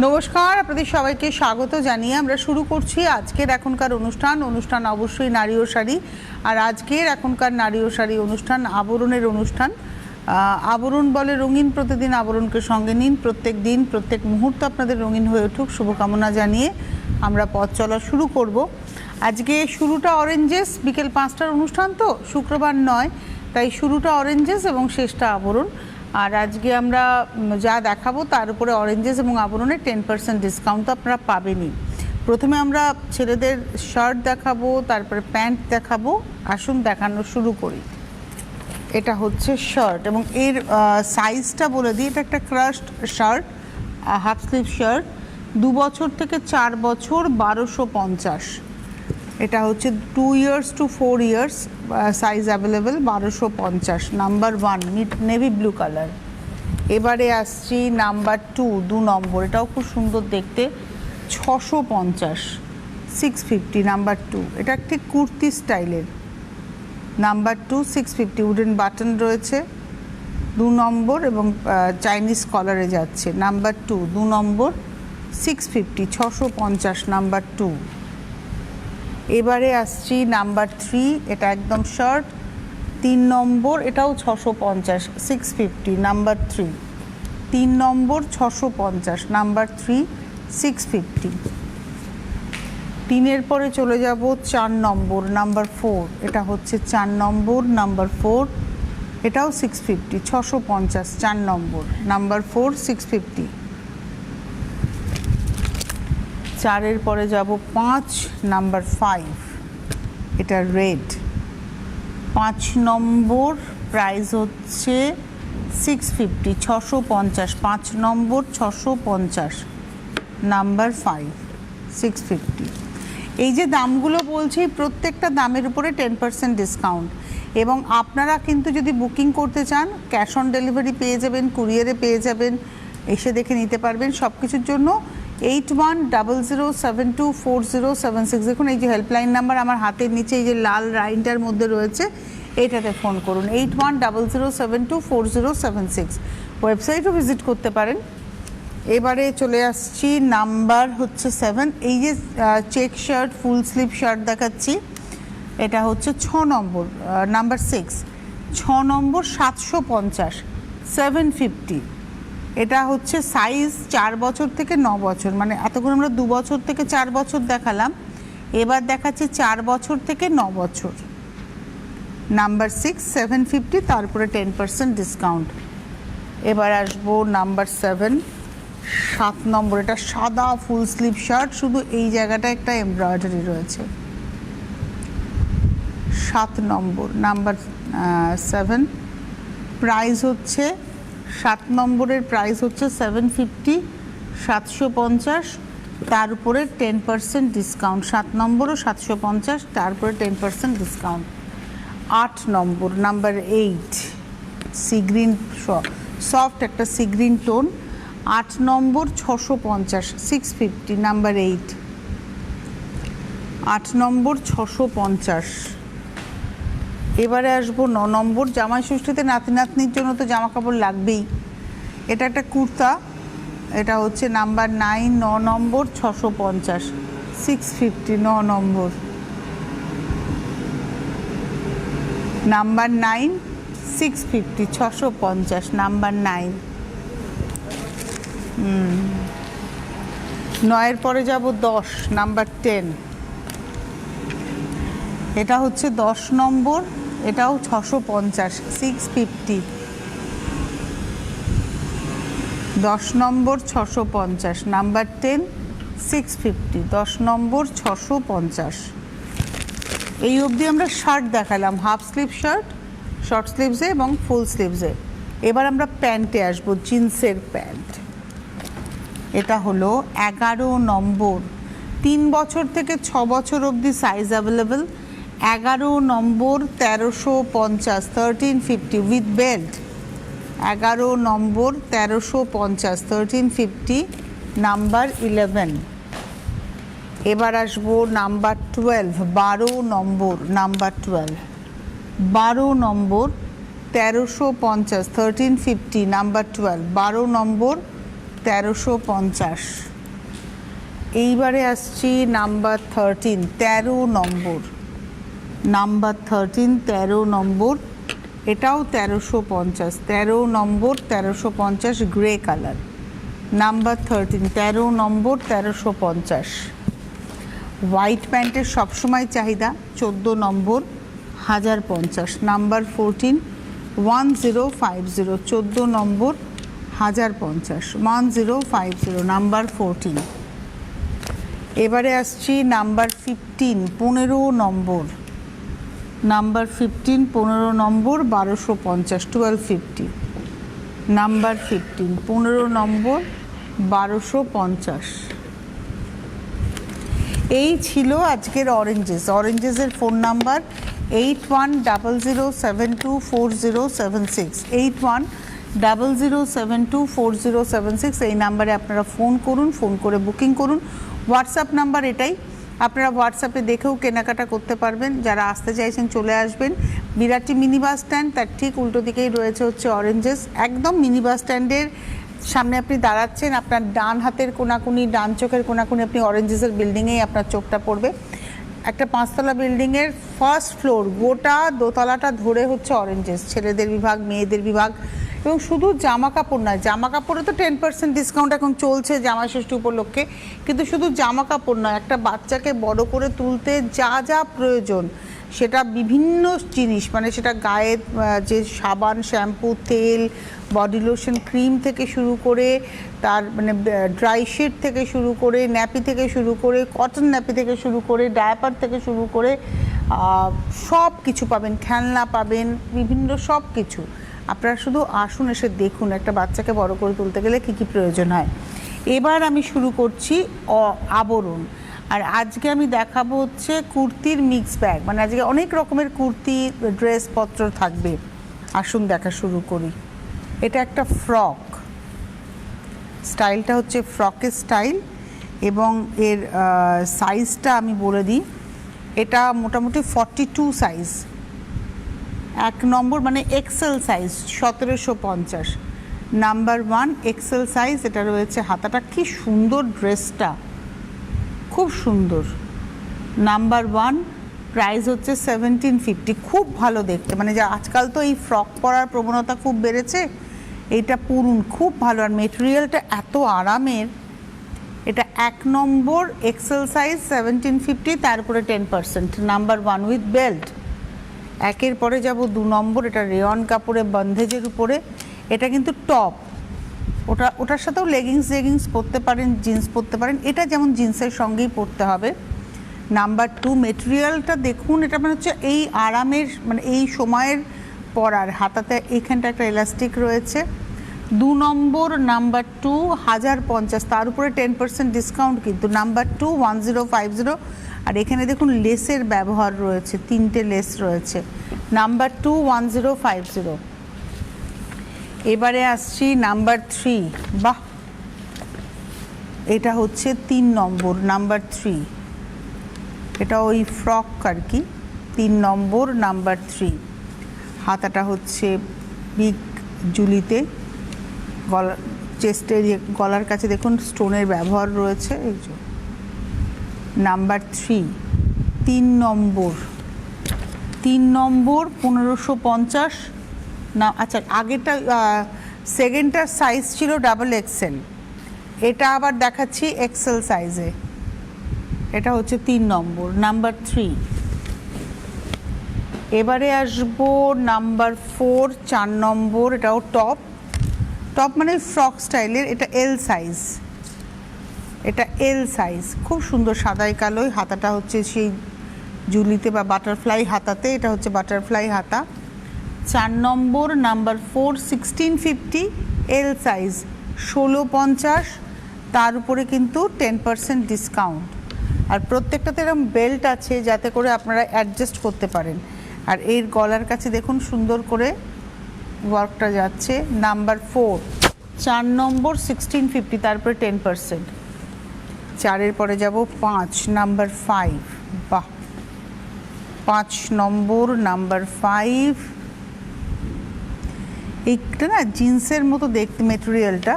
নমস্কার, আপনাদের সবাইকে স্বাগত জানিয়ে আমরা শুরু করছি আজকের এখনকার অনুষ্ঠান অবশ্যই নারী ও শাড়ি। আর আজকের এখনকার নারী ও শাড়ি অনুষ্ঠান আবরণের অনুষ্ঠান। আবরণ বলে রঙিন, প্রতিদিন আবরণকে সঙ্গে নিন, প্রত্যেক দিন প্রত্যেক মুহূর্ত আপনাদের রঙিন হয়ে উঠুক শুভকামনা জানিয়ে আমরা পথ চলা শুরু করব। আজকে শুরুটা অরেঞ্জেস, বিকেল 5টার অনুষ্ঠান তো, শুক্রবার নয়, তাই শুরুটা অরেঞ্জেস এবং শেষটা আবরণ। আর আজকে আমরা যা দেখাবো তার উপরে অরেঞ্জেস এবং আবরণে 10% ডিসকাউন্ট তো আপনারা পাবেনই। প্রথমে আমরা ছেলেদের শার্ট দেখাবো, তারপরে প্যান্ট দেখাবো। আসুন দেখানো শুরু করি। এটা হচ্ছে শার্ট এবং এর সাইজটা বলে দিই। এটা একটা crushed shirt, half sleeve shirt, 2 বছর থেকে 4 বছর, 1250। এটা হচ্ছে 2 years to 4 years, size available, 1250, number 1 navy blue colour. এবারে আসছি নাম্বার 2 নম্বর, এটাও খুব সুন্দর দেখতে, 650, 650 নাম্বার 2। এটা একটি কুর্তি স্টাইলের, নাম্বার 2 650, উডেন বাটন রয়েছে, 2 নম্বর এবং চাইনিজ কলারে যাচ্ছে। নাম্বার 2 নম্বর 650, 650 নাম্বার 2। এবারে আসছি নাম্বার 3, এটা একদম শার্ট, 3 নম্বর, এটাও 650, 650 নাম্বার 3। 3 নম্বর 650, নাম্বার 3 650। 3-এর পরে চলে যাব 4 নম্বর, নাম্বার 4। এটা হচ্ছে 4 নম্বর, নাম্বার 4, এটাও 650, 650 4 নম্বর, নাম্বার 4 650। 4-এর পরে যাব 5, নাম্বার 5, এটা রেড, 5 নম্বর, প্রাইস হচ্ছে 650, 650, 5 নম্বর 650, নাম্বার 5 650। এই যে দামগুলো বলছি, প্রত্যেকটা দামের উপরে 10% ডিসকাউন্ট। এবং আপনারা কিন্তু যদি বুকিং করতে চান, ক্যাশ অন ডেলিভারি পেয়ে যাবেন, কুরিয়ারে পেয়ে যাবেন, এসে দেখে নিতে পারবেন। সব কিছুর জন্য 8100724076, দেখুন এই যে হেল্পলাইন নাম্বার আমার হাতের নিচে এই যে লাল লাইনটার মধ্যে রয়েছে, এইটাতে ফোন করুন, 8100724076। ওয়েবসাইটও ভিজিট করতে পারেন। এবারে চলে আসছি নাম্বার হচ্ছে 7, এই যে check shirt, full sleeve shirt দেখাচ্ছি, এটা হচ্ছে 6 নম্বর, নাম্বার 6, 6 নম্বর 750, 750। এটা হচ্ছে সাইজ 4 বছর থেকে 9 বছর, মানে এতক্ষণ আমরা 2 বছর থেকে 4 বছর দেখালাম, এবার দেখাচ্ছি 4 বছর থেকে 9 বছর, নাম্বার 6 750, তারপরে 10% ডিসকাউন্ট। এবার আসবো নাম্বার 7 নম্বর, এটা সাদা ফুল স্লিভ শার্ট, শুধু এই জায়গাটা একটা এমব্রয়ডারি রয়েছে। 7 নম্বর, নাম্বার 7, প্রাইস হচ্ছে 7 নম্বরের প্রাইস হচ্ছে 750, 750, তার উপরে 10% ডিসকাউন্ট। 7 নম্বরও 750, তারপরে 10% ডিসকাউন্ট। 8 নম্বর, নাম্বার 8, সি গ্রিন, সফট একটা সি গ্রিন টোন, 8 নম্বর 650, 650, নাম্বার 8, 8 নম্বর 650। এবারে আসবো 9 নম্বর, জামাই ষষ্ঠীতে নাতি নাতনির জন্য তো জামা কাপড় লাগবেই। এটা একটা কুর্তা, এটা হচ্ছে নাম্বার 9, 9 নম্বর 650, 650, 9 নম্বর, নাম্বার 9 650, 650, নাম্বার 9। 9-এর পরে যাব 10, নাম্বার 10, এটা হচ্ছে 10 নম্বর, এটাও 650, 650, 10 নম্বর 650, নাম্বার 10 650, 10 নম্বর 650। এই অবধি আমরা শার্ট দেখালাম, হাফ স্লিভ শার্ট, শর্ট স্লিভসে এবং ফুল স্লিভসে। এবার আমরা প্যান্টে আসবো, জিন্সের প্যান্ট। এটা হলো 11 নম্বর, 3 বছর থেকে 6 বছর অবধি size available. 11 number 1350, 1350 with belt, 11 number 1350, 1350, number 11। এবার আসবো নাম্বার 12, 12 নম্বর, নাম্বার 12, 12 নম্বর 1350, 1350, নাম্বার 12, 12 নম্বর 1350। এইবারে আসছি নাম্বার 13, 13 নম্বর, নাম্বার 13, 13 নম্বর, এটাও 1350, 13 নম্বর 1350, গ্রে কালার, নাম্বার 13, 13 নম্বর 1350। হোয়াইট প্যান্টের সবসময় চাহিদা, 14 নম্বর 1050, নাম্বার 14, 1050, 14 নম্বর 1050, 1050, নাম্বার 14। এবারে আসছি নাম্বার 15, 15 নম্বর, নাম্বার 15, 15 নম্বর 1250, 1250, নাম্বার 15, 15 নম্বর 1250। এই ছিল আজকের অরেঞ্জেস। অরেঞ্জেসের phone number 8100724076, 8100724076। এই নাম্বারে আপনারা ফোন করুন, ফোন করে বুকিং করুন। হোয়াটসঅ্যাপ নাম্বার এটাই, আপনারা হোয়াটসঅ্যাপে দেখেও কেনাকাটা করতে পারবেন। যারা আসতে চাইছেন চলে আসবেন। বিরাটি মিনি বাস স্ট্যান্ড, তার ঠিক উল্টো দিকেই রয়েছে হচ্ছে অরেঞ্জেস। একদম মিনি বাস স্ট্যান্ডের সামনে আপনি দাঁড়াচ্ছেন, আপনার ডান হাতের কোনাকুনি, ডান চোখের কোনাকুনি আপনি অরেঞ্জেসের বিল্ডিংয়েই আপনার চোখটা পড়বে। একটা 5তলা বিল্ডিংয়ের ফার্স্ট ফ্লোর, গোটা দোতলাটা ধরে হচ্ছে অরেঞ্জেস, ছেলেদের বিভাগ, মেয়েদের বিভাগ। এবং শুধু জামা কাপড় নয়, জামা কাপড়ে তো 10% ডিসকাউন্ট এখন চলছে জামাই ষষ্ঠী উপলক্ষে, কিন্তু শুধু জামা কাপড় নয়, একটা বাচ্চাকে বড় করে তুলতে যা যা প্রয়োজন, সেটা বিভিন্ন জিনিস, মানে সেটা গায়ে যে সাবান, শ্যাম্পু, তেল, বডি লোশন, ক্রিম থেকে শুরু করে, তার মানে ড্রাই শিট থেকে শুরু করে, ন্যাপি থেকে শুরু করে, কটন ন্যাপি থেকে শুরু করে, ডায়াপার থেকে শুরু করে সব কিছু পাবেন, খেলনা পাবেন, বিভিন্ন সব কিছু। আপনারা শুধু আসুন, এসে দেখুন একটা বাচ্চাকে বড় করে তুলতে গেলে কী কী প্রয়োজন হয়। এবার আমি শুরু করছি আবরণ। আর আজকে আমি দেখাবো হচ্ছে কুর্তির মিক্স ব্যাগ, মানে আজকে অনেক রকমের কুর্তি ড্রেসপত্র থাকবে। আসুন দেখা শুরু করি। এটা একটা ফ্রক, স্টাইলটা হচ্ছে ফ্রকের স্টাইল, এবং এর সাইজটা আমি বলে দিই, এটা মোটামুটি 42 সাইজ, 1 নম্বর মানে XL size, 1750, number 1 XL size. এটা রয়েছে হাতাটা, কি সুন্দর ড্রেসটা, খুব সুন্দর। নাম্বার 1, প্রাইস হচ্ছে 1750, খুব ভালো দেখতে, মানে যা আজকাল তো এই ফ্রক পরার প্রবণতা খুব বেড়েছে, এইটা পরুন, খুব ভালো। আর মেটেরিয়ালটা এত আরামের। এটা 1 নম্বর এক্সেল সাইজ, 1750, তার উপরে 10%, নাম্বার 1 উইথ বেল্ট। একের পরে যাব 2 নম্বর, এটা রেয়ন কাপড়ে বন্ধেজের উপরে, এটা কিন্তু টপ, ওটার সাথেও লেগিংস পরতে পারেন, জিন্স পরতে পারেন, এটা যেমন জিন্সের সঙ্গেই পরতে হবে। নাম্বার 2, মেটেরিয়ালটা দেখুন, এটা মানে হচ্ছে এই আরামের, মানে এই সময়ের পরার। হাতাতে এইখানটা একটা ইলাস্টিক রয়েছে। 2 নম্বর, নাম্বার 2 1050, তার উপরে 10% ডিসকাউন্ট কিন্তু, নাম্বার 2 1050। আর এখানে দেখুন লেসের ব্যবহার রয়েছে, 3টে লেস রয়েছে, নাম্বার 2 1050। এবারে আসছি নাম্বার 3, বাহ, এটা হচ্ছে 3 নম্বর, নাম্বার 3, এটা ওই ফ্রক আর কি, 3 নম্বর, নাম্বার 3। হাতাটা হচ্ছে বিগ জুলিতে, গলা চেস্টের গলার কাছে দেখুন স্টোনের ব্যবহার রয়েছে, এই যে নাম্বার 3, 3 নম্বর, 3 নম্বর 1550 না, আচ্ছা আগেরটা সেকেন্ডটার সাইজ ছিল XXL, এটা আবার দেখাচ্ছি এক্সেল সাইজে, এটা হচ্ছে 3 নম্বর, নাম্বার 3। এবারে আসবো নাম্বার 4, 4 নম্বর, এটাও টপ মানে ফ্রক স্টাইলের, এটা এল সাইজ, এটা এল সাইজ, খুব সুন্দর সাদাই কালোই। হাতাটা হচ্ছে সেই জুলিতে বা বাটারফ্লাই হাতাতে, এটা হচ্ছে বাটারফ্লাই হাতা। 4 নম্বর, নাম্বার 4, 1650, এল সাইজ, 1650, তার উপরে কিন্তু 10% ডিসকাউন্ট। আর প্রত্যেকটাতে এরকম বেল্ট আছে যাতে করে আপনারা অ্যাডজাস্ট করতে পারেন। আর এর গলার কাছে দেখুন সুন্দর করে ওয়ার্কটা যাচ্ছে। নাম্বার 4, 4 নম্বর, 1650, তারপরে 10%। 4-এর পরে যাব 5, নাম্বার 5, বাহ, 5 নম্বর, নাম্বার 5। এইটা না জিন্সের মতো দেখতে মেটেরিয়ালটা,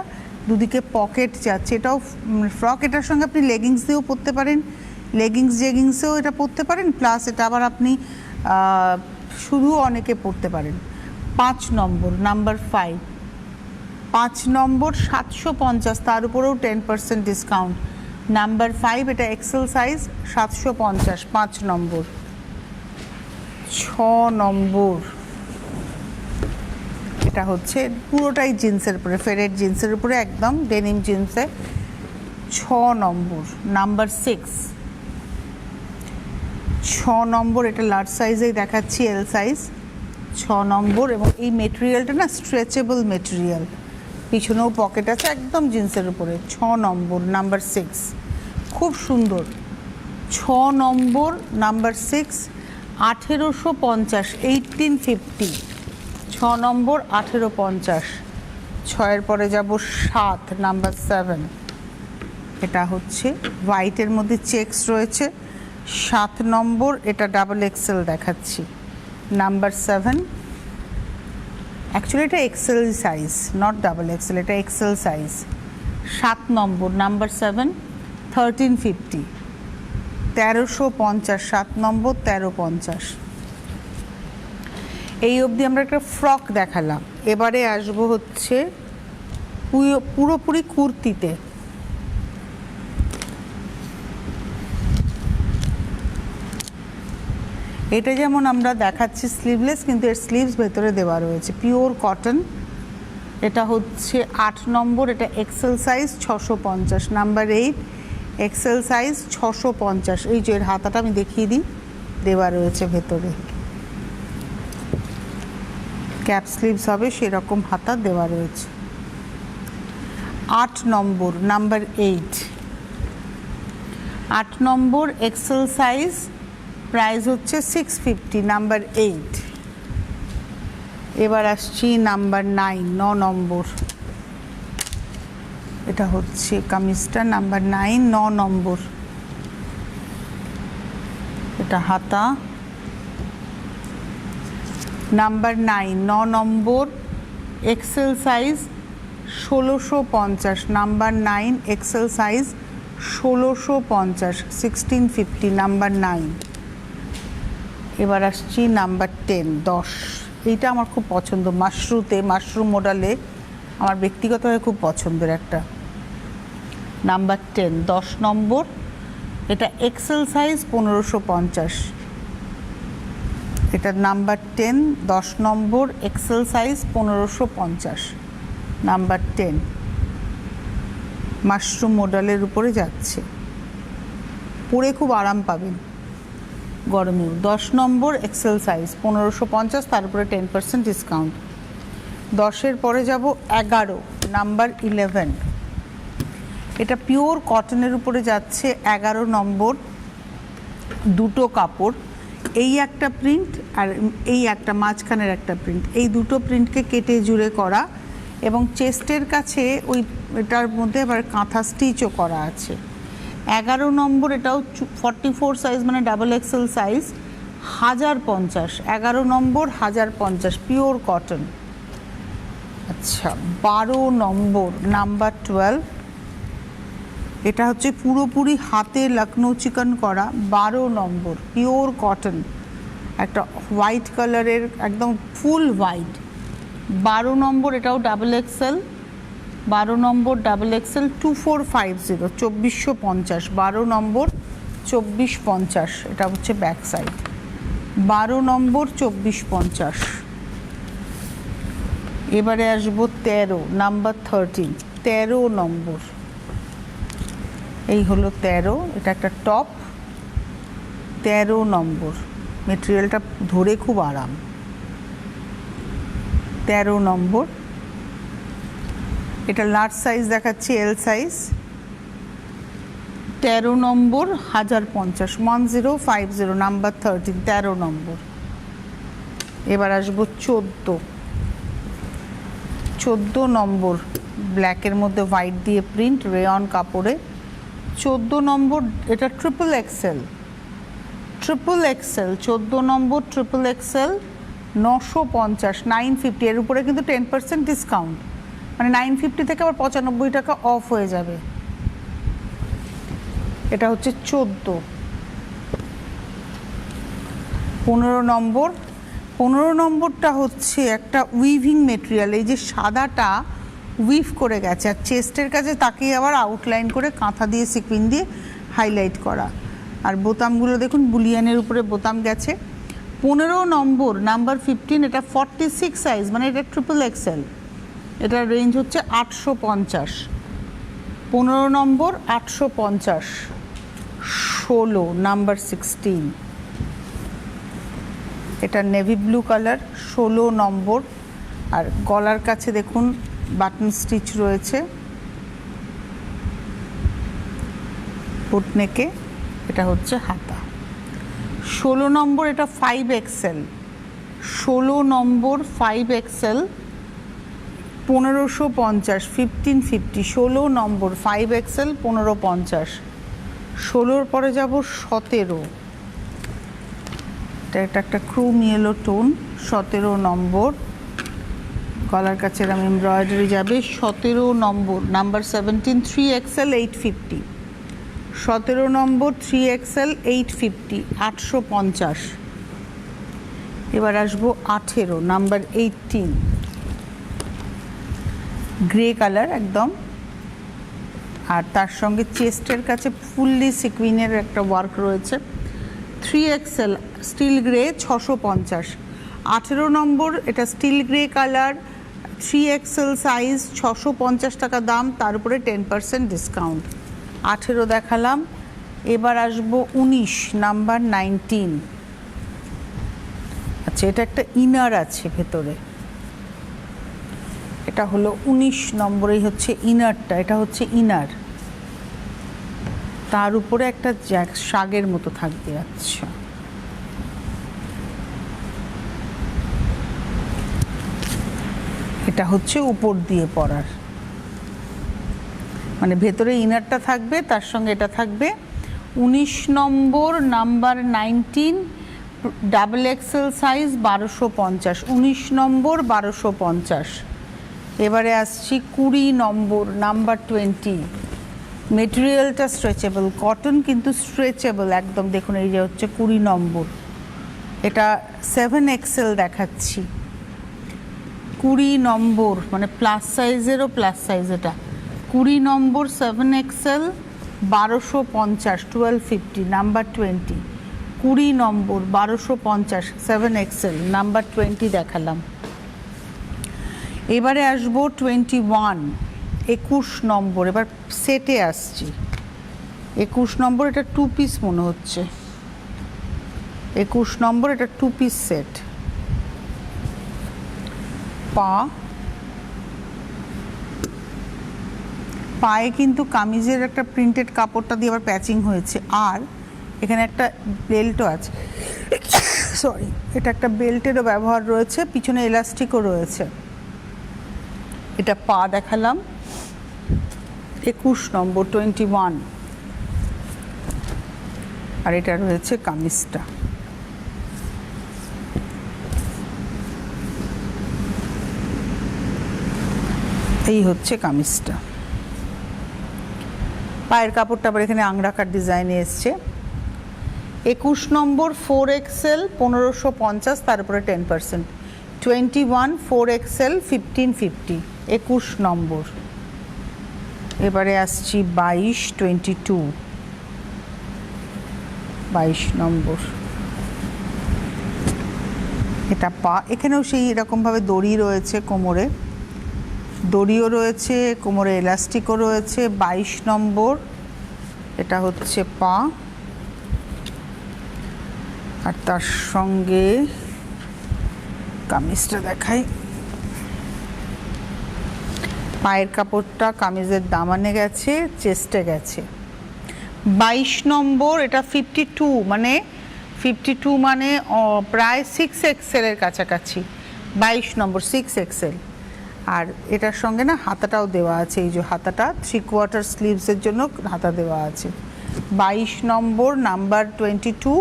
দুদিকে পকেট যাচ্ছে, এটাও ফ্রক। এটার সঙ্গে আপনি লেগিংস দিয়েও পরতে পারেন, জেগিংসেও এটা পরতে পারেন, প্লাস এটা আবার আপনি শুধু অনেকে পরতে পারেন। 5 নম্বর, নাম্বার 5, 5 নম্বর 750, তার উপরেও 10% ডিসকাউন্ট। নাম্বার 5, এটা এক্সেল সাইজ, 750, 5 নম্বর। 6 নম্বর, এটা হচ্ছে পুরোটাই জিন্সের উপরে, ফেরেট জিন্সের উপরে, একদম ডেনিম জিন্সে। 6 নম্বর, নাম্বার 6, 6 নম্বর, এটা লার্জ সাইজেই দেখাচ্ছি, এল সাইজ। 6 নম্বর, এবং এই মেটেরিয়ালটা না স্ট্রেচেবল মেটেরিয়াল, পিছনেও পকেট আছে, একদম জিন্সের উপরে। 6 নম্বর, নাম্বার 6, খুব সুন্দর। 6 নম্বর, নাম্বার 6, 1850, 1850। 6 নম্বর, 1850। 6-এর পরে যাব 7, নাম্বার 7, এটা হচ্ছে হোয়াইটের মধ্যে চেকস রয়েছে। 7 নম্বর, এটা ডাবল এক্সেল দেখাচ্ছি, নাম্বার 7। অ্যাকচুয়ালি এটা XL size, not double XL, এটা এক্সেল সাইজ। 7 নম্বর, নাম্বার 7, 1350, 1350। 7 নম্বর, 1350। এই অবধি আমরা একটা ফ্রক দেখালাম। এবারে আসবো হচ্ছে পুরোপুরি কুর্তিতে। এটা যেমন আমরা দেখাচ্ছি স্লিভলেস, কিন্তু এর স্লিভস ভেতরে দেওয়া রয়েছে, পিওর কটন। এটা হচ্ছে 8 নম্বর, এটা XL size, 650। Number 8, XL size, 650। এই যে এর হাতাটা আমি দেখিয়ে দিই, দেওয়া রয়েছে ভেতরে, ক্যাপ স্লিভস হবে সেরকম হাতা দেওয়া রয়েছে। 8 নম্বর, নাম্বার 8, 8 নম্বর, এক্সেল সাইজ, প্রাইস হচ্ছে 650, নাম্বার 8। এবার আসছি নাম্বার 9, 9 নম্বর, এটা হচ্ছে কামিজটা, নাম্বার 9, 9 নম্বর, এটা হাতা। নাম্বার 9, 9 নম্বর, XL size, 1650। Number 9, XL size, 1650, 1650, number 9। এবার আসছি নাম্বার 10, 10। এইটা আমার খুব পছন্দ, মাশরুম মডেলে, আমার ব্যক্তিগতভাবে খুব পছন্দের একটা। নাম্বার 10, 10 নম্বর, এটা এক্সেল সাইজ, 1550। এটা নাম্বার 10, 10 নম্বর, এক্সেল সাইজ, 1550, নাম্বার 10। মাশরুম মডেলের উপরে যাচ্ছে, পরে খুব আরাম পাবেন গরমেও। 10 নম্বর, এক্সেল সাইজ, 1550, তার উপরে 10% ডিসকাউন্ট। 10-এর পরে যাব 11, নাম্বার 11, এটা পিওর কটনের উপরে যাচ্ছে। 11 নম্বর, দুটো কাপড়, এই একটা প্রিন্ট আর এই একটা মাঝখানের একটা প্রিন্ট, এই দুটো প্রিন্টকে কেটে জুড়ে করা, এবং চেস্টের কাছে ওই এটার মধ্যে আবার কাঁথা স্টিচও করা আছে। 11 নম্বর, এটাও 44 সাইজ, মানে ডাবল এক্সেল সাইজ, 1050। 11 নম্বর, 1050, পিওর কটন। আচ্ছা, 12 নম্বর, নাম্বার 12, এটা হচ্ছে পুরোপুরি হাতে লখনৌ চিকন করা। 12 নম্বর, পিওর কটন, একটা হোয়াইট কালারের, একদম ফুল হোয়াইট। 12 নম্বর, এটাও ডাবল এক্সেল, 12 নম্বর, ডাবল এক্সেল, 2450, 2450। 12 নম্বর, 2450, এটা হচ্ছে ব্যাক সাইড। 12 নম্বর, 2450। এবারে আসবো 13, নাম্বার 13, 13 নম্বর, এই হলো 13, এটা একটা টপ। 13 নম্বর, মেটেরিয়ালটা ধরে খুব আরাম। 13 নম্বর, এটা লার্জ সাইজ দেখাচ্ছি, এল সাইজ। 13 নম্বর, 1050, 1050, নাম্বার 13, 13 নম্বর। এবার আসবো 14 নম্বর, ব্ল্যাকের মধ্যে হোয়াইট দিয়ে প্রিন্ট, রেয়ন কাপড়ে। 14 নম্বর, এটা ট্রিপল এক্সেল, 14 নম্বর, ট্রিপল এক্সেল, 950, 950। এর উপরে কিন্তু 10% ডিসকাউন্ট, মানে 950 থেকে আবার 95 টাকা অফ হয়ে যাবে। এটা হচ্ছে 14। 15 নম্বর। 15 নম্বরটা হচ্ছে একটা উইভিং মেটেরিয়াল, এই যে সাদাটা উইভ করে গেছে, আর চেস্টের কাছে তাকিয়ে আবার আউটলাইন করে কাঁথা দিয়ে সিকুইন দিয়ে হাইলাইট করা, আর বোতামগুলো দেখুন বুলিয়ানের উপরে বোতাম গেছে। 15 নম্বর নাম্বার 15, এটা 46 সাইজ, মানে এটা ট্রিপল এক্সেল, এটার রেঞ্জ হচ্ছে 850। 15 নম্বর 850। 16 নাম্বার 16, এটা নেভি ব্লু কালার, 16 নম্বর। আর গলার কাছে দেখুন বাটন স্টিচ রয়েছে, বুটনেকে, এটা হচ্ছে হাতা। 16 নম্বর, এটা 5XL। 16 নম্বর 5XL, 1550, 1550। 16 নম্বর 5XL, 1550। 16-র পরে যাব 17। এটা একটা ক্রুম ইয়েলো টোন, 17 নম্বর। গলার কাছে এরকম এমব্রয়ডারি যাবে। 17 নম্বর নাম্বার 17, 3XL, 850। 17 নম্বর 3XL, 850, 850। এবার আসবো 18 নাম্বার 18, গ্রে কালার একদম, আর তার সঙ্গে চেস্টের কাছে ফুললি সিকুইনের একটা ওয়ার্ক রয়েছে। 3XL still grey, 650। 18 নম্বর, এটা still grey colour, 3XL size, 650 টাকা দাম, তার উপরে 10% ডিসকাউন্ট। 18 দেখালাম। এবার আসবো 19 নাম্বার 19। আচ্ছা, এটা একটা ইনার আছে ভেতরে, এটা হলো 19 নম্বরেই হচ্ছে ইনারটা, এটা হচ্ছে ইনার, তার উপরে একটা জ্যাক শাগের মতো থাকবে। আচ্ছা, এটা হচ্ছে উপর দিয়ে পরার, মানে ভেতরে ইনারটা থাকবে, তার সঙ্গে এটা থাকবে। 19 নম্বর নাম্বার 19, XXL সাইজ, 1250। 19 নম্বর 1250। এবারে আসছি 20 নম্বর নাম্বার 20। মেটেরিয়ালটা স্ট্রেচেবল, কটন কিন্তু স্ট্রেচেবল একদম, দেখুন এই যে হচ্ছে 20 নম্বর, এটা 7XL দেখাচ্ছি। 20 নম্বর মানে প্লাস সাইজেরও প্লাস সাইজ, এটা 20 নম্বর 7XL, 1250, 1250 নাম্বার 20। 20 নম্বর 1250, 7XL নাম্বার 20 দেখালাম। এবারে আসবো 21, 21 নম্বর। এবার সেটে আসছি। 21 নম্বর, এটা 2 পিস মনে হচ্ছে। 21 নম্বর, এটা 2 পিস সেট। পায়ে কিন্তু কামিজের একটা প্রিন্টেড কাপড়টা দিয়ে আবার প্যাচিং হয়েছে, আর এখানে একটা বেল্টও আছে, সরি, এটা একটা বেল্টেরও ব্যবহার রয়েছে, পিছনে এলাস্টিকও রয়েছে। এটা পা দেখালাম। 21 নম্বর 21, আর এটা রয়েছে কামিজটা। এই হচ্ছে কামিজটা। পায়ের কাপড়টা আবার এখানে আংরাকার ডিজাইনে এসছে। 21 নম্বর 4XL, 1550, তার উপরে 10%। 21 4XL, 1550। 21 নম্বর। এবারে আসছি 22, 22 নম্বর। এটা পা, এখানেও সেই এরকমভাবে দড়ি রয়েছে, কোমরে দড়িও রয়েছে, কোমরে এলাস্টিকও রয়েছে। 22 নম্বর, এটা হচ্ছে পা, আর তার সঙ্গে কামিজটা দেখাই। পায়ের কাপড়টা কামিজের দামানে গেছে, চেস্টে গেছে। 22 নম্বর, এটা 52, মানে 52 মানে প্রায় 6XL এর কাছাকাছি। 22 নম্বর 6XL। আর এটার সঙ্গে না হাতাটাও দেওয়া আছে, এই যে হাতাটা 3/4 স্লিভসের জন্য হাতা দেওয়া আছে। 22 নম্বর নাম্বার 22,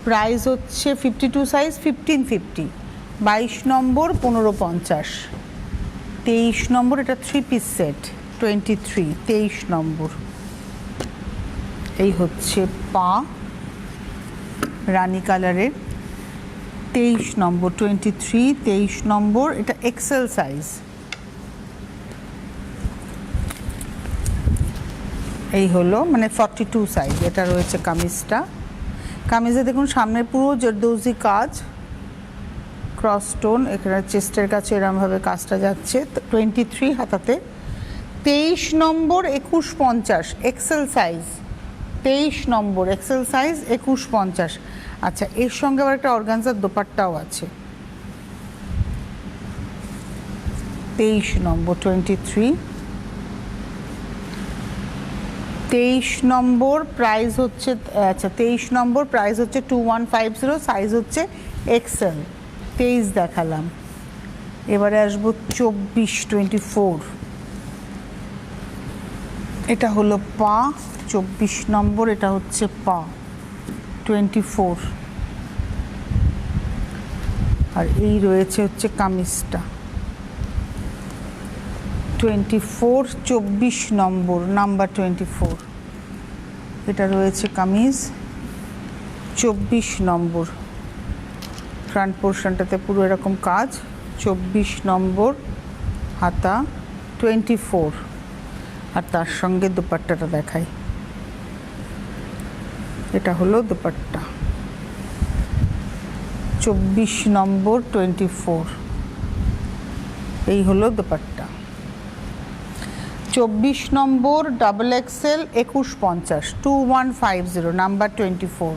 প্রাইস হচ্ছে 52 সাইজ, 1550। 22 নম্বর 1550। 23 নম্বর, এটা 3 পিস সেট 23, 23 নম্বর। এই হচ্ছে পা রানী কালারের, 23 নম্বর 23, 23 নম্বর, এটা এক্সেল সাইজ। এই হলো মানে 42 সাইজ। এটা রয়েছে কামিজটা। কামিজে দেখুন সামনে পুরো জরদৌজি কাজ, ক্রস স্টোন, এখানে চেস্টের কাছে এরমভাবে কাজটা যাচ্ছে। 23 হাতাতে, 23 নম্বর 2150 এক্সেল সাইজ, 23 নম্বর এক্সেল সাইজ 2150। আচ্ছা, এর সঙ্গে আবার একটা অর্গানজার দোপাট্টাও আছে। 23 নম্বর 23, 23 নম্বর প্রাইস হচ্ছে, আচ্ছা 23 নম্বর প্রাইস হচ্ছে 2150, সাইজ হচ্ছে এক্সেল। 23 দেখালাম, এবারে আসবো 24, 24। এটা হলো পা 24 নম্বর, এটা হচ্ছে পা 24। আর এই রয়েছে হচ্ছে কামিজটা 24, 24 নম্বর, নাম্বার 24। এটা রয়েছে কামিজ 24 নম্বর, ফ্রন্ট পোর্শনটাতে পুরো এরকম কাজ। 24 নম্বর হাতা 24, আর তার সঙ্গে দুপাট্টাটা দেখাই। এটা হলো দুপাট্টা 24 নম্বর 24। এই হলো দুপাট্টা 24 নম্বর ডাবল এক্সেল 2150, 2150, নাম্বার 24,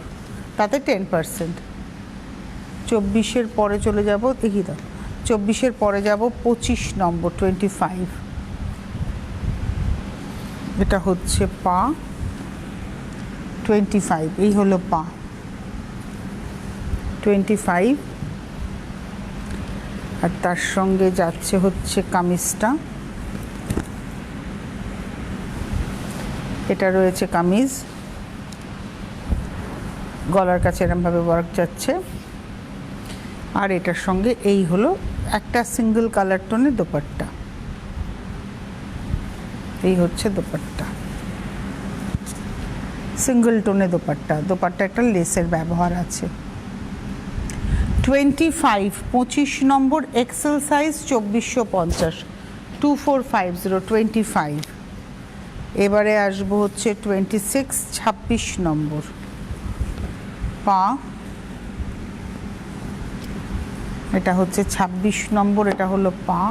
তাতে 10%। 24-এর পরে চলে যাব, দেখি দাও, 24-এর পরে যাব 25 নম্বর 25। এটা হচ্ছে পা 25, এই হলো পা 25। আর তার সঙ্গে যাচ্ছে হচ্ছে কামিজটা, এটা রয়েছে কামিজ, গলার কাছে এরমভাবে ওয়ার্ক যাচ্ছে। আর এটার সঙ্গে এই হলো একটা সিঙ্গেল কালার টোনের দোপাট্টা। এই হচ্ছে দোপাট্টা, সিঙ্গেল টোনে দোপাট্টা। দোপাট্টা একটা লেসের ব্যবহার আছে। 25, 25 নম্বর এক্সেল সাইজ 2450, 2450, 25। এবারে আসবো হচ্ছে 26, 26 নম্বর পা, এটা হচ্ছে 26 নম্বর, এটা হলো পা।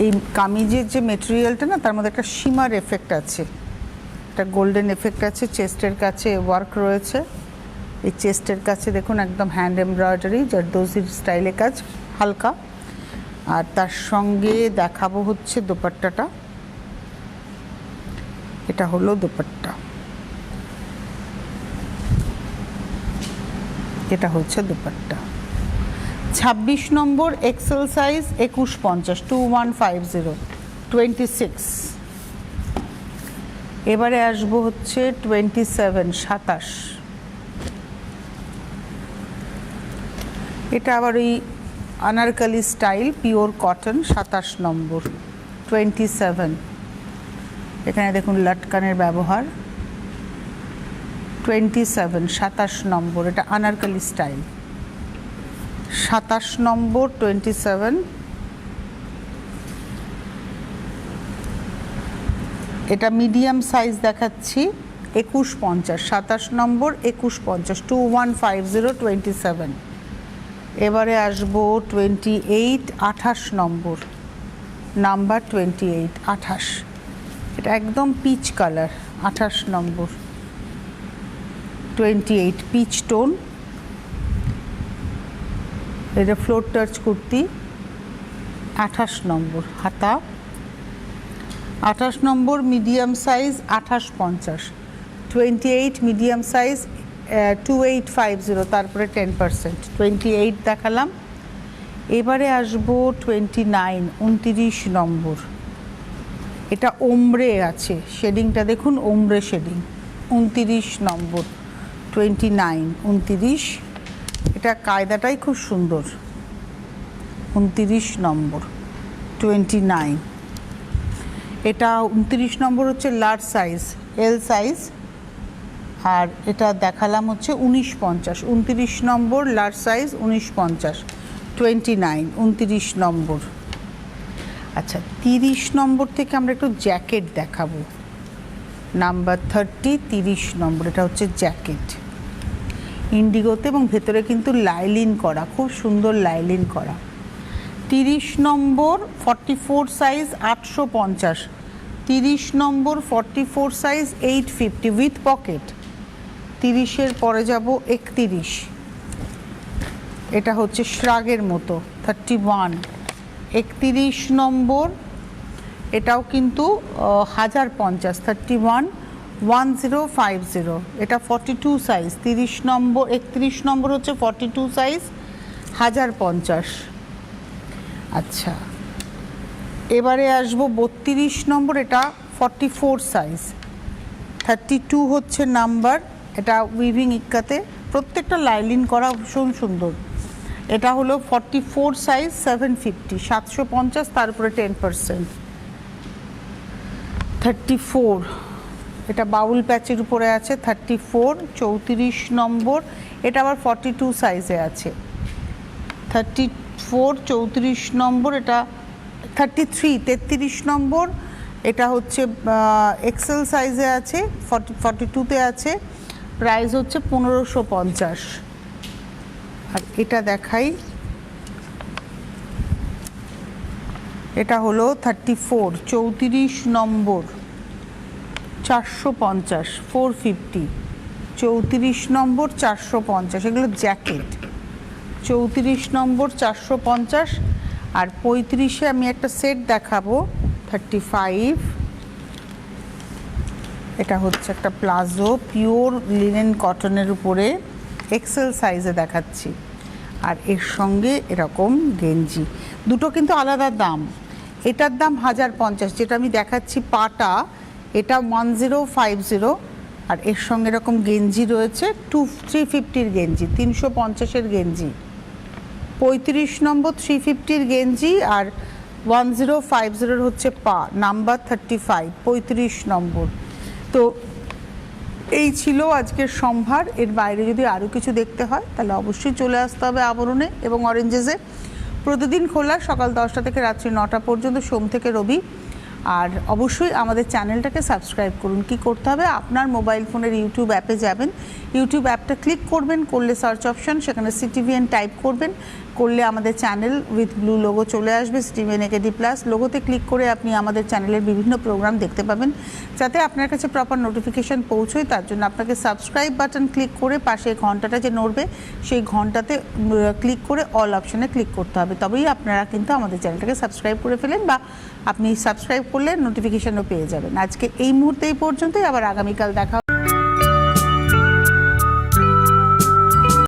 এই কামিজের যে মেটেরিয়ালটা না, তার মধ্যে একটা শিমার এফেক্ট আছে, একটা গোল্ডেন এফেক্ট আছে। চেস্টের কাছে ওয়ার্ক রয়েছে, এই চেস্টের কাছে দেখুন একদম হ্যান্ড এমব্রয়ডারি জারদৌজির স্টাইলে কাজ হালকা। আর তার সঙ্গে দেখাবো হচ্ছে দোপাট্টাটা, এটা হলো দোপাট্টা, এটা হচ্ছে দোপাট্টা। 26 নম্বর এক্সেল সাইজ 2150, 2150, 26। এবারে আসবো হচ্ছে 27, 27। এটা আবার ওই আনারকলি স্টাইল, পিওর কটন, 27 নম্বর 27। এখানে দেখুন লটকানের ব্যবহার। 27, 27 নম্বর, এটা আনারকলি স্টাইল, 27 নম্বর 27। এটা মিডিয়াম সাইজ দেখাচ্ছি 2150, 27 নম্বর 2150, 2150, 27। এবারে আসবো 28, 28 নম্বর, নাম্বার 28, 28। এটা একদম পিচ কালার, 28 নম্বর 28, পিচ টোন। এটা ফ্লোর টাচ কুর্তি, 28 নম্বর হাতা, 28 নম্বর মিডিয়াম সাইজ 2850, 28 মিডিয়াম সাইজ 2850, তারপরে 10%। 28 দেখালাম। এবারে আসবো 29, 29 নম্বর। এটা ওমব্রে আছে, শেডিংটা দেখুন ওমব্রে শেডিং, 29 নম্বর 29, 29। এটা কায়দাটাই খুব সুন্দর, 29 নম্বর 29। এটা 29 নম্বর হচ্ছে লার্জ সাইজ, এল সাইজ, আর এটা দেখালাম হচ্ছে 1950। 29 নম্বর লার্জ সাইজ 1950, 29, 29 নম্বর। আচ্ছা 30 নম্বর থেকে আমরা একটু জ্যাকেট দেখাবো, নাম্বার 30, 30 নম্বর। এটা হচ্ছে জ্যাকেট ইন্ডিগোতে এবং ভেতরে কিন্তু লাইলিন করা, খুব সুন্দর লাইলিন করা। 30 নম্বর 44 সাইজ 850, 30 নম্বর 44 সাইজ 850 উইথ পকেট। 30-এর পরে যাব 31, এটা হচ্ছে শ্রাগের মতো 31, 31 নম্বর, এটাও কিন্তু 1050, 31, 1050, এটা 42 সাইজ। 30 নম্বর 31 নম্বর হচ্ছে 42 সাইজ 1050। আচ্ছা এবারে আসবো 32 নম্বর, এটা 44 সাইজ, 32 হচ্ছে নাম্বার। এটা উইভিং ইক্কাতে প্রত্যেকটা লাইলিন করা, ভীষণ সুন্দর। এটা হলো 44 সাইজ 750, 750, তারপরে 10%। 34, এটা বাউল প্যাচের উপরে আছে 34, 34 নম্বর, এটা আবার 42 সাইজে আছে। 34, 34 নম্বর, এটা 33, 33 নম্বর, এটা হচ্ছে এক্সেল সাইজে আছে, 42তে আছে, প্রাইস হচ্ছে 1550। আর এটা দেখাই, এটা হলো 34, 34 নম্বর 450, 450, 34 নম্বর 450, এগুলো জ্যাকেট। 34 নম্বর 450, আর 35-এ আমি একটা সেট দেখাবো 35, এটা হচ্ছে একটা প্লাজো পিওর লিনেন কটনের উপরে এক্সেল সাইজে দেখাচ্ছি, আর এর সঙ্গে এরকম গেঞ্জি। দুটো কিন্তু আলাদা দাম, এটার দাম 1050, যেটা আমি দেখাচ্ছি পাটা, এটা 1050, আর এর সঙ্গে এরকম গেঞ্জি রয়েছে 350-এর গেঞ্জি, 350-এর গেঞ্জি। 35 নম্বর 350-এর গেঞ্জি, আর 1050-এর হচ্ছে পা, নাম্বার 35, 35 নম্বর। তো এই ছিল আজকের সম্ভার। এর বাইরে যদি আরও কিছু দেখতে হয় তাহলে অবশ্যই চলে আসতে হবে আবরণে এবং অরেঞ্জেসে। প্রতিদিন খোলা সকাল 10টা থেকে রাত্রি 9টা পর্যন্ত, সোম থেকে রবি। আর অবশ্যই আমাদের চ্যানেলটাকে সাবস্ক্রাইব করুন। কি করতে হবে, আপনার মোবাইল ফোনের ইউটিউব অ্যাপে যাবেন, ইউটিউব অ্যাপটা ক্লিক করবেন, করলে সার্চ অপশন, সেখানে সিটিভিএন টাইপ করবেন, করলে আমাদের চ্যানেল উইথ ব্লু লোগো চলে আসবে, সিটিভিএন একেডি প্লাস। লোগোতে ক্লিক করে আপনি আমাদের চ্যানেলের বিভিন্ন প্রোগ্রাম দেখতে পাবেন। যাতে আপনার কাছে প্রপার নোটিফিকেশান পৌঁছয় তার জন্য আপনাকে সাবস্ক্রাইব বাটন ক্লিক করে পাশে ঘন্টাটা যে নড়বে সেই ঘন্টাতে ক্লিক করে অল অপশানে ক্লিক করতে হবে, তবেই আপনারা কিন্তু আমাদের চ্যানেলটাকে সাবস্ক্রাইব করে ফেলেন, বা আপনি সাবস্ক্রাইব করলে নোটিফিকেশানও পেয়ে যাবেন। আজকে এই মুহূর্তে এই পর্যন্তই, আবার আগামীকাল দেখা